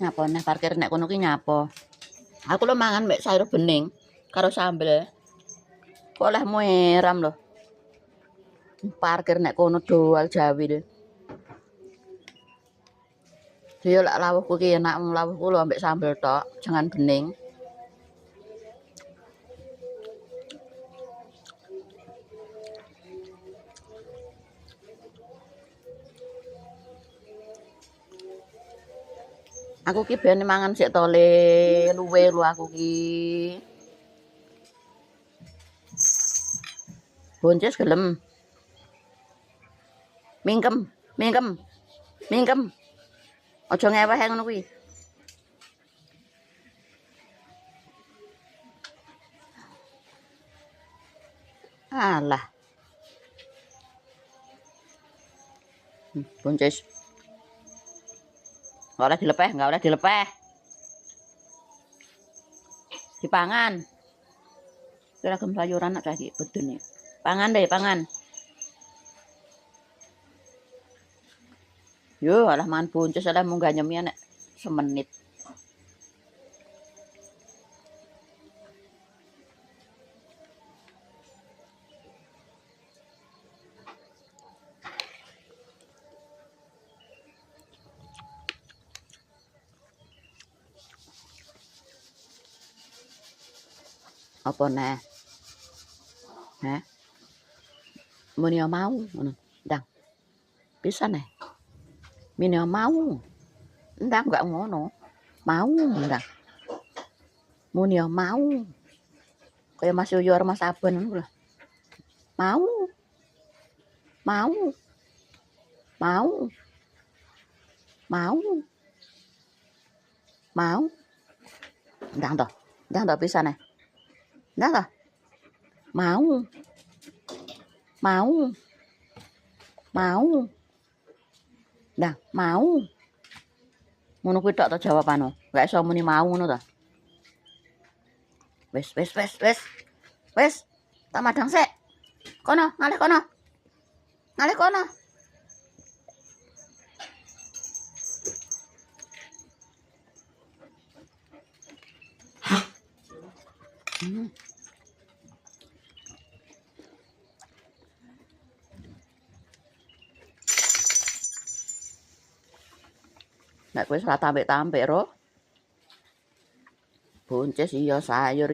Nyapa neh parkir nek kono ki nyapa. Aku lho mangan mek sayur bening karo sambel. Kok oleh mueram lho. Parkir nek kono doal jawi lho. Dia lak lawuhku ki enak lawuhku lho ambek sambel tok, jangan bening. Aku ki ben mangan sik tole luwe lho aku ki. Bonces gelem. Mingkem, mingkem. Mingkem. Aja ngeweh ngono kuwi. Alah. Bonces. Enggak oleh dilepeh, enggak oleh dilepeh. Dipangan. Kira gem sayuran nak lagi bedene. Pangan deh, pangan. Yo, alah mangan bonces alah munggah nyemia nek semenit. Apa neh? Heh. Muni mau ngono. Ndang. Bisa neh. Mini mau. Ndang enggak ngono. Mau ndang. Muni mau. Kayak Mas Yoyo Mas Saben ngono lho. Mau. Mau. Mau. Mau. Mau. Ndang toh. Ndang toh bisa neh. Ndang toh. Mau. Mau. Mau. Ndang, mau. Ngono kuwi tok to jawabane. Enggak iso muni mau ngono to. Wes. Wes. Tak madang sik. Kono, ngalih kono. Ngalih kono. Nek kowe ora tampik-tampik ro. Bonces iya sayur